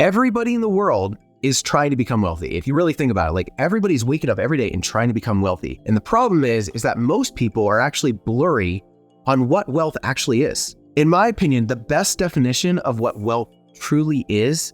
Everybody in the world is trying to become wealthy. If you really think about it, like everybody's waking up every day and trying to become wealthy. And the problem is that most people are actually blurry on what wealth actually is. In my opinion, the best definition of what wealth truly is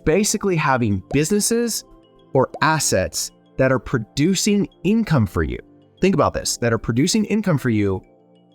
basically having businesses or assets that are producing income for you. Think about this, that are producing income for you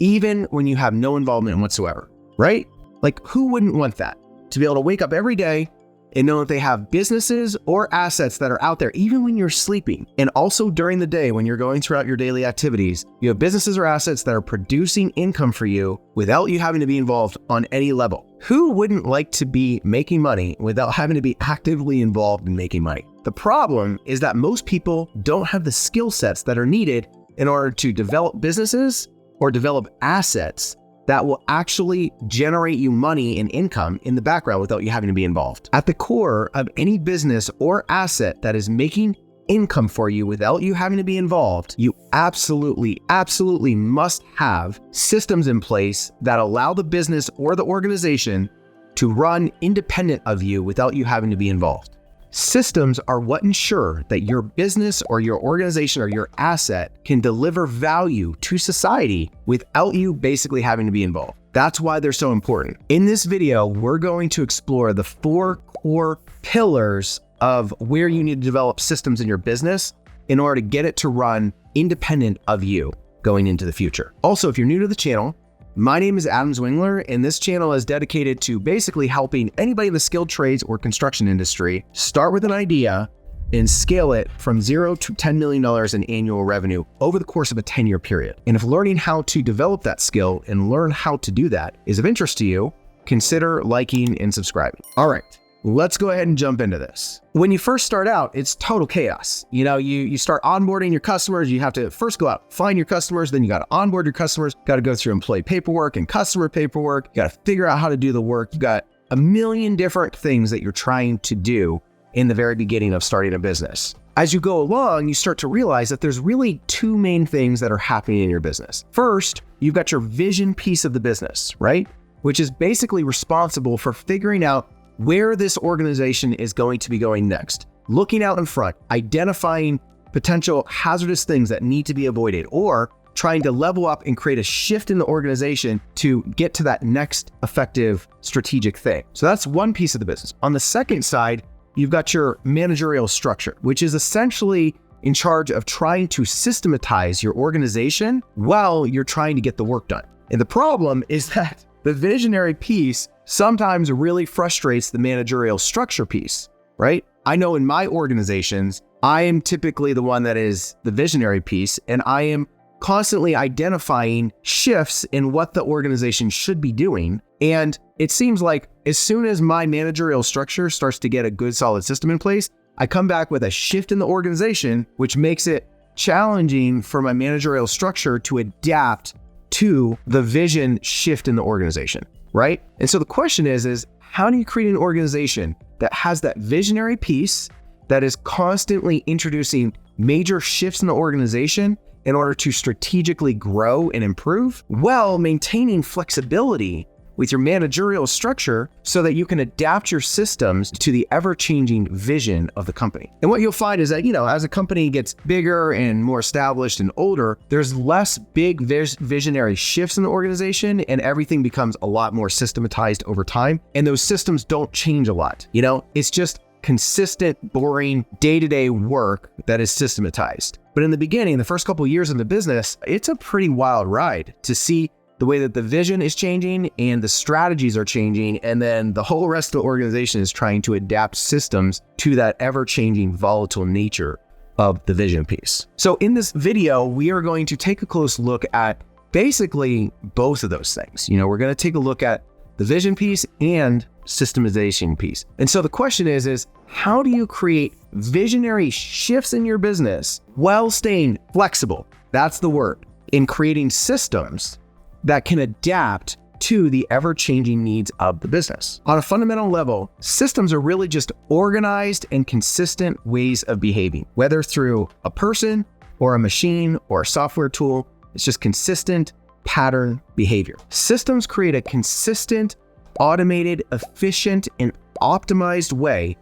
even when you have no involvement whatsoever, right? Like who wouldn't want that? To be able to wake up every day and know that they have businesses or assets that are out there, even when you're sleeping. And also during the day, when you're going throughout your daily activities, you have businesses or assets that are producing income for you without you having to be involved on any level. Who wouldn't like to be making money without having to be actively involved in making money? The problem is that most people don't have the skill sets that are needed in order to develop businesses or develop assets that will actually generate you money and income in the background without you having to be involved. At the core of any business or asset that is making income for you without you having to be involved, you absolutely must have systems in place that allow the business or the organization to run independent of you without you having to be involved. Systems are what ensure that your business or your organization or your asset can deliver value to society without you basically having to be involved. That's why they're so important. In this video, we're going to explore the 4 core pillars of where you need to develop systems in your business in order to get it to run independent of you going into the future. Also, if you're new to the channel, my name is Adam Zwingler, and this channel is dedicated to basically helping anybody in the skilled trades or construction industry start with an idea and scale it from $0 to $10 million in annual revenue over the course of a 10-year period. And if learning how to develop that skill and learn how to do that is of interest to you, consider liking and subscribing. All right. Let's go ahead and jump into this. When you first start out, it's total chaos. You know, you start onboarding your customers. You have to first go out, find your customers, then you got to onboard your customers, got to go through employee paperwork and customer paperwork. You got to figure out how to do the work. You got a million different things that you're trying to do in the very beginning of starting a business. As you go along, you start to realize that there's really 2 main things that are happening in your business. First, you've got your vision piece of the business, right? Which is basically responsible for figuring out where this organization is going to be going next, looking out in front, identifying potential hazardous things that need to be avoided, or trying to level up and create a shift in the organization to get to that next effective strategic thing. So that's one piece of the business. On the second side, you've got your managerial structure, which is essentially in charge of trying to systematize your organization while you're trying to get the work done. And the problem is that the visionary piece sometimes really frustrates the managerial structure piece, right? I know in my organizations, I am typically the one that is the visionary piece, and I am constantly identifying shifts in what the organization should be doing. And it seems like as soon as my managerial structure starts to get a good solid system in place, I come back with a shift in the organization, which makes it challenging for my managerial structure to adapt to the vision shift in the organization, right? And so the question is how do you create an organization that has that visionary piece that is constantly introducing major shifts in the organization in order to strategically grow and improve while maintaining flexibility with your managerial structure so that you can adapt your systems to the ever-changing vision of the company. And what you'll find is that, as a company gets bigger and more established and older, there's less big visionary shifts in the organization and everything becomes a lot more systematized over time. And those systems don't change a lot. It's just consistent, boring, day-to-day work that is systematized. But in the beginning, the first couple of years in the business, it's a pretty wild ride to see the way that the vision is changing and the strategies are changing, and then the whole rest of the organization is trying to adapt systems to that ever-changing volatile nature of the vision piece. So in this video, we are going to take a close look at basically both of those things. We're going to take a look at the vision piece and systemization piece. And so the question is how do you create visionary shifts in your business while staying flexible? That's the word. In creating systems that can adapt to the ever-changing needs of the business. On a fundamental level, systems are really just organized and consistent ways of behaving, whether through a person or a machine or a software tool. It's just consistent pattern behavior. Systems create a consistent, automated, efficient, and optimized way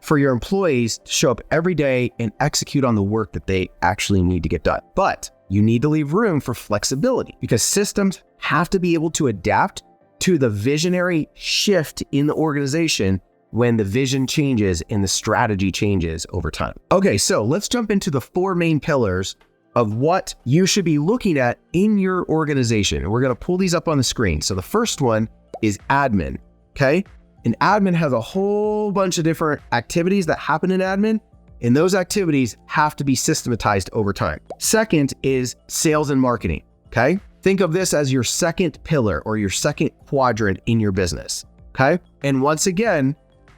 for your employees to show up every day and execute on the work that they actually need to get done. But you need to leave room for flexibility because systems have to be able to adapt to the visionary shift in the organization when the vision changes and the strategy changes over time. Okay, so let's jump into the 4 main pillars of what you should be looking at in your organization. And we're gonna pull these up on the screen. So the first one is admin, okay? And admin has a whole bunch of different activities that happen in admin, and those activities have to be systematized over time. Second is sales and marketing, okay? Think of this as your second pillar or your second quadrant in your business, okay? And once again,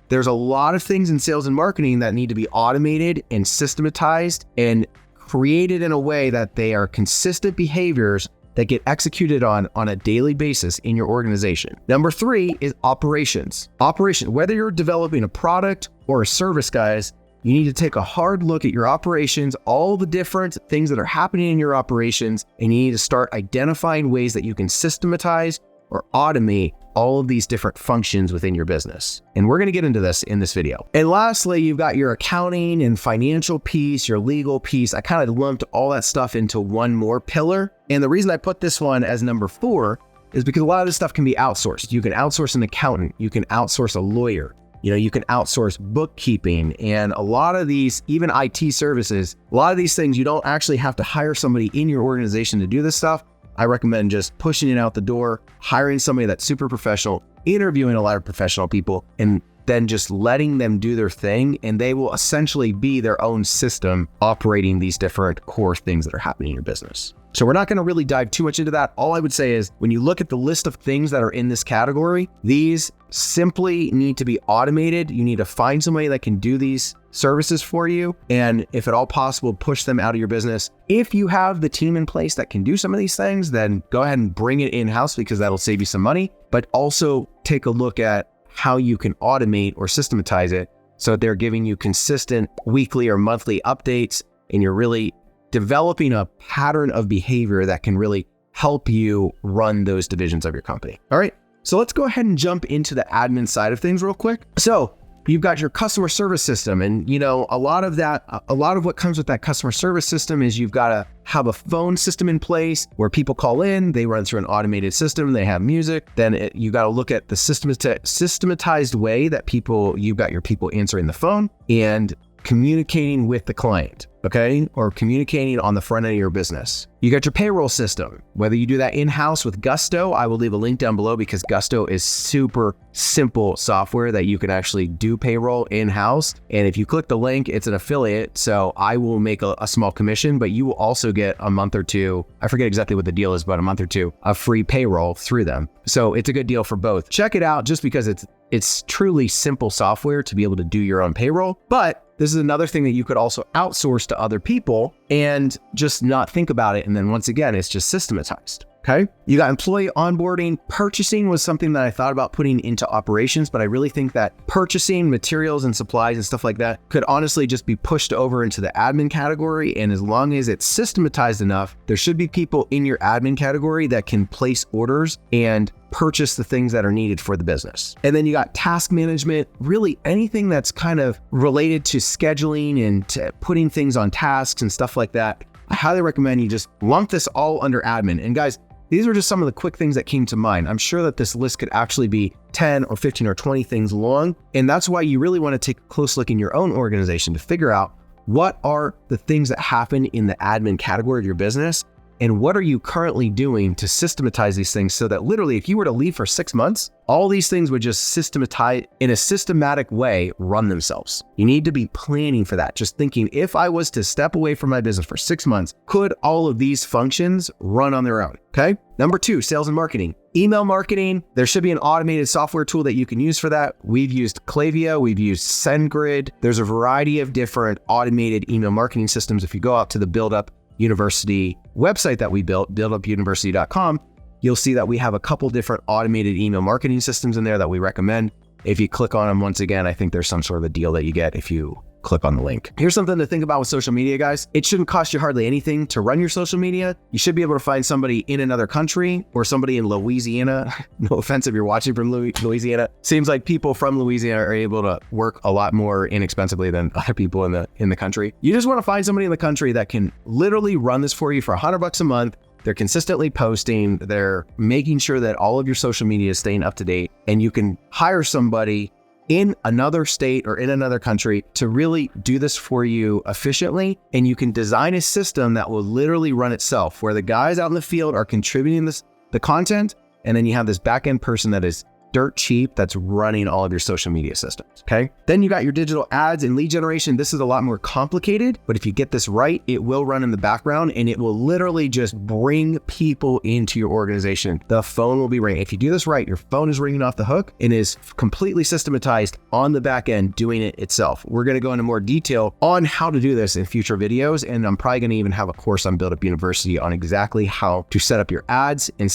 there's a lot of things in sales and marketing that need to be automated and systematized and created in a way that they are consistent behaviors that get executed on a daily basis in your organization. Number 3 is operations. Whether you're developing a product or a service, guys, you need to take a hard look at your operations, all the different things that are happening in your operations, and you need to start identifying ways that you can systematize or automate all of these different functions within your business. And we're gonna get into this in this video. And lastly, you've got your accounting and financial piece, your legal piece. I kind of lumped all that stuff into one more pillar. And the reason I put this one as number 4 is because a lot of this stuff can be outsourced. You can outsource an accountant, you can outsource a lawyer, you can outsource bookkeeping, and a lot of these, even IT services, a lot of these things, you don't actually have to hire somebody in your organization to do this stuff. I recommend just pushing it out the door, hiring somebody that's super professional, interviewing a lot of professional people, and then just letting them do their thing. And they will essentially be their own system operating these different core things that are happening in your business. So we're not going to really dive too much into that. All I would say is when you look at the list of things that are in this category, these simply need to be automated. You need to find somebody that can do these services for you. And if at all possible, push them out of your business. If you have the team in place that can do some of these things, then go ahead and bring it in-house because that'll save you some money. But also take a look at how you can automate or systematize it so that they're giving you consistent weekly or monthly updates, and you're really developing a pattern of behavior that can really help you run those divisions of your company. All right, so let's go ahead and jump into the admin side of things real quick. So you've got your customer service system, and a lot of what comes with that customer service system is you've got to have a phone system in place where people call in, they run through an automated system, they have music. Then you got to look at the systematized way that you've got your people answering the phone and communicating with the client, okay? Or communicating on the front end of your business. You got your payroll system. Whether you do that in-house with Gusto, I will leave a link down below because Gusto is super simple software that you can actually do payroll in-house. And if you click the link, it's an affiliate. So I will make a small commission, but you will also get a month or two, I forget exactly what the deal is, but a month or two of free payroll through them. So it's a good deal for both. Check it out just because it's truly simple software to be able to do your own payroll. But this is another thing that you could also outsource to other people and just not think about it. And then once again, it's just systematized. Okay. You got employee onboarding. Purchasing was something that I thought about putting into operations, but I really think that purchasing materials and supplies and stuff like that could honestly just be pushed over into the admin category. And as long as it's systematized enough, there should be people in your admin category that can place orders and purchase the things that are needed for the business. And then you got task management, really anything that's kind of related to scheduling and to putting things on tasks and stuff like that. I highly recommend you just lump this all under admin. And guys, these are just some of the quick things that came to mind. I'm sure that this list could actually be 10 or 15 or 20 things long. And that's why you really want to take a close look in your own organization to figure out what are the things that happen in the admin category of your business, and what are you currently doing to systematize these things so that literally if you were to leave for 6 months, all these things would just systematize in a systematic way, run themselves. You need to be planning for that. Just thinking, if I was to step away from my business for 6 months, could all of these functions run on their own? Okay. Number 2, sales and marketing. Email marketing, there should be an automated software tool that you can use for that. We've used Klaviyo, we've used SendGrid. There's a variety of different automated email marketing systems. If you go out to the Buildup University website that we built, buildupuniversity.com, you'll see that we have a couple different automated email marketing systems in there that we recommend. If you click on them, once again, I think there's some sort of a deal that you get if you click on the link. Here's something to think about with social media, guys. It shouldn't cost you hardly anything to run your social media. You should be able to find somebody in another country or somebody in Louisiana. No offense if you're watching from Louisiana. Seems like people from Louisiana are able to work a lot more inexpensively than other people in the country. You just want to find somebody in the country that can literally run this for you for $100 a month. They're consistently posting. They're making sure that all of your social media is staying up to date, and you can hire somebody in another state or in another country to really do this for you efficiently. And you can design a system that will literally run itself, where the guys out in the field are contributing the content, and then you have this back-end person that is dirt cheap that's running all of your social media systems, okay? Then you got your digital ads and lead generation. This is a lot more complicated, but if you get this right, it will run in the background and it will literally just bring people into your organization. The phone will be ringing. If you do this right, your phone is ringing off the hook and is completely systematized on the back end, doing it itself. We're gonna go into more detail on how to do this in future videos, and I'm probably gonna even have a course on Build Up University on exactly how to set up your ads and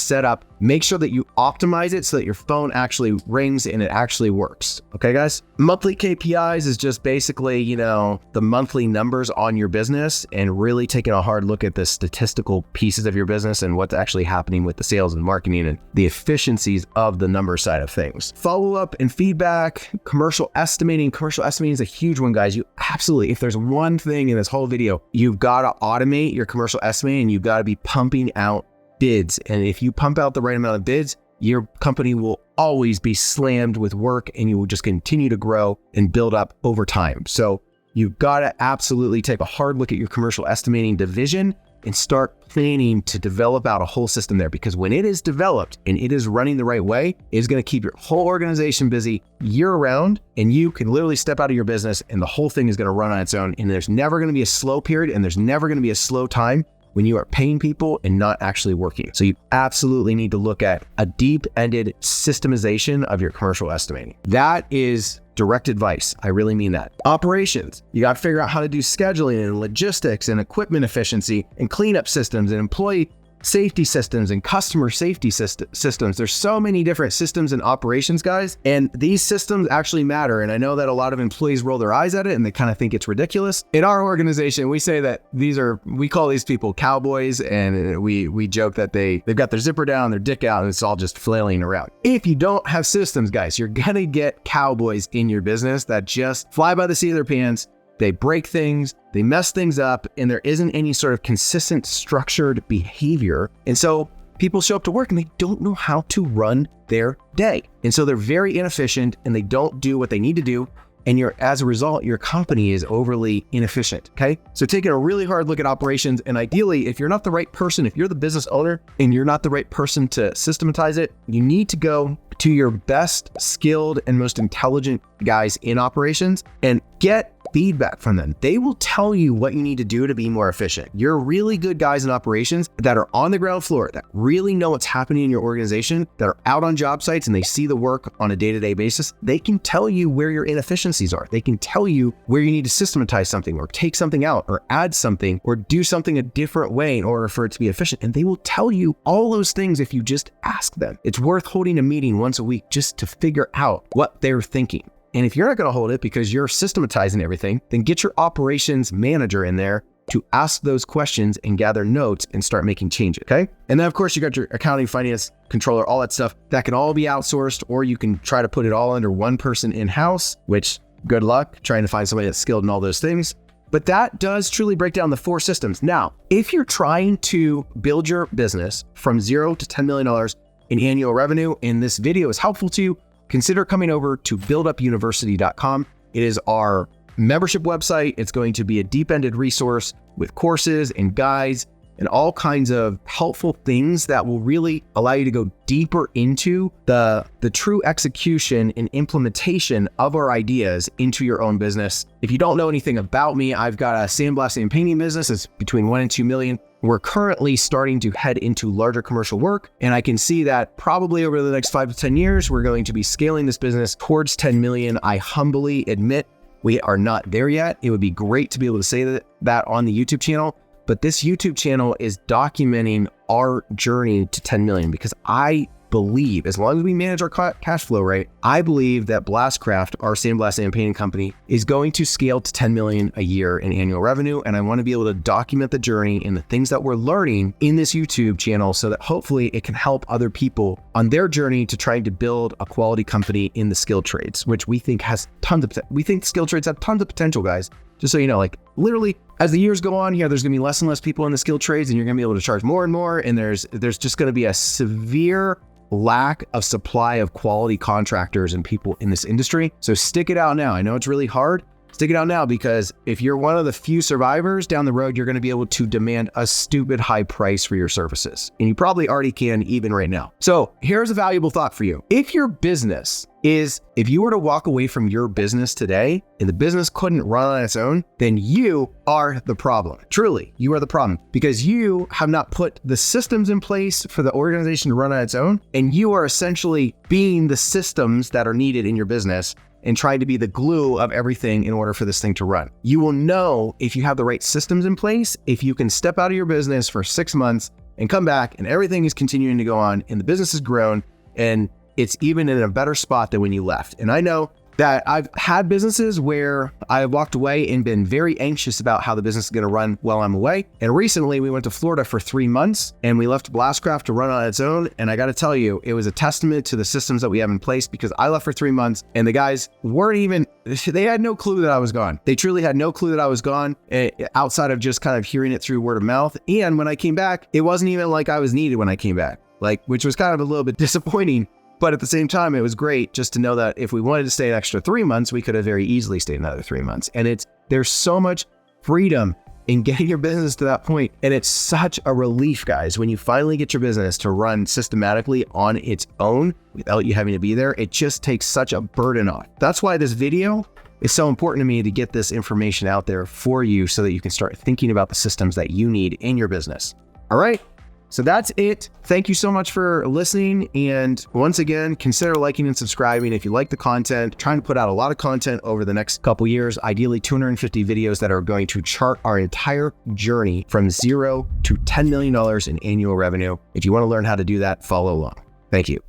make sure that you optimize it so that your phone actually rings and it actually works. Okay, guys? Monthly KPIs is just basically, the monthly numbers on your business and really taking a hard look at the statistical pieces of your business and what's actually happening with the sales and marketing and the efficiencies of the number side of things. Follow-up and feedback, commercial estimating. Commercial estimating is a huge one, guys. You absolutely, if there's one thing in this whole video, you've got to automate your commercial estimating. You've got to be pumping out bids. And if you pump out the right amount of bids, your company will always be slammed with work and you will just continue to grow and build up over time. So you've got to absolutely take a hard look at your commercial estimating division and start planning to develop out a whole system there, because when it is developed and it is running the right way, it's going to keep your whole organization busy year round, and you can literally step out of your business and the whole thing is going to run on its own. And there's never going to be a slow period and there's never going to be a slow time when you are paying people and not actually working. So you absolutely need to look at a deep-ended systemization of your commercial estimating. That is direct advice. I really mean that. Operations. You got to figure out how to do scheduling and logistics and equipment efficiency and cleanup systems and employee safety systems and customer safety systems. There's so many different systems and operations, guys, and these systems actually matter. And I know that a lot of employees roll their eyes at it and they kind of think it's ridiculous. In our organization, we say that we call these people cowboys, and we joke that they've got their zipper down, their dick out, and it's all just flailing around. If you don't have systems, guys, you're gonna get cowboys in your business that just fly by the seat of their pants. They break things, they mess things up, and there isn't any sort of consistent structured behavior. And so people show up to work and they don't know how to run their day. And so they're very inefficient and they don't do what they need to do. And as a result, your company is overly inefficient, okay? So taking a really hard look at operations, and ideally, if you're not the right person, if you're the business owner and you're not the right person to systematize it, you need to go to your best skilled and most intelligent guys in operations and get feedback from them. They will tell you what you need to do to be more efficient. You're really good guys in operations that are on the ground floor, that really know what's happening in your organization, that are out on job sites and they see the work on a day-to-day basis. They can tell you where your inefficiencies are. They can tell you where you need to systematize something or take something out or add something or do something a different way in order for it to be efficient. And they will tell you all those things if you just ask them. It's worth holding a meeting once a week just to figure out what they're thinking. And if you're not going to hold it because you're systematizing everything, then get your operations manager in there to ask those questions and gather notes and start making changes, okay? And then of course you got your accounting, finance, controller, all that stuff. That can all be outsourced, or you can try to put it all under one person in-house, which good luck trying to find somebody that's skilled in all those things. But that does truly break down the 4 systems. Now, if you're trying to build your business from $0 to $10 million in annual revenue, and this video is helpful to you, consider coming over to buildupuniversity.com. It is our membership website. It's going to be a deep-ended resource with courses and guides and all kinds of helpful things that will really allow you to go deeper into the true execution and implementation of our ideas into your own business. If you don't know anything about me, I've got a sandblasting and painting business. It's between 1 and 2 million. We're currently starting to head into larger commercial work, and I can see that probably over the next 5 to 10 years, we're going to be scaling this business towards 10 million. I humbly admit we are not there yet. It would be great to be able to say that on the YouTube channel, but this YouTube channel is documenting our journey to 10 million because I believe, as long as we manage our cash flow right, I believe that Blastcraft, our sandblasting and painting company, is going to scale to 10 million a year in annual revenue. And I want to be able to document the journey and the things that we're learning in this YouTube channel so that hopefully it can help other people on their journey to trying to build a quality company in the skilled trades, which we think has tons of potential. We think skilled trades have tons of potential, guys. Just so you know, like literally as the years go on here, there's gonna be less and less people in the skilled trades and you're gonna be able to charge more and more. And there's just gonna be a severe lack of supply of quality contractors and people in this industry. So stick it out now. I know it's really hard. Stick it out now, because if you're one of the few survivors down the road, you're going to be able to demand a stupid high price for your services. And you probably already can even right now. So here's a valuable thought for you. If your business is, if you were to walk away from your business today and the business couldn't run on its own, then you are the problem. Truly, you are the problem, because you have not put the systems in place for the organization to run on its own. And you are essentially being the systems that are needed in your business and trying to be the glue of everything in order for this thing to run. You will know if you have the right systems in place, if you can step out of your business for 6 months and come back and everything is continuing to go on and the business has grown and it's even in a better spot than when you left. And I know that I've had businesses where I walked away and been very anxious about how the business is going to run while I'm away. And recently we went to Florida for 3 months and we left Blastcraft to run on its own. And I got to tell you, it was a testament to the systems that we have in place, because I left for 3 months and the guys weren't even, they had no clue that I was gone. They truly had no clue that I was gone, outside of just kind of hearing it through word of mouth. And when I came back, it wasn't even like I was needed when I came back, which was kind of a little bit disappointing. But at the same time, it was great just to know that if we wanted to stay an extra 3 months, we could have very easily stayed another 3 months. And there's so much freedom in getting your business to that point. And it's such a relief, guys, when you finally get your business to run systematically on its own without you having to be there. It just takes such a burden off. That's why this video is so important to me, to get this information out there for you so that you can start thinking about the systems that you need in your business. All right. So that's it. Thank you so much for listening. And once again, consider liking and subscribing if you like the content. Trying to put out a lot of content over the next couple years, ideally 250 videos that are going to chart our entire journey from 0 to $10 million in annual revenue. If you want to learn how to do that, follow along. Thank you.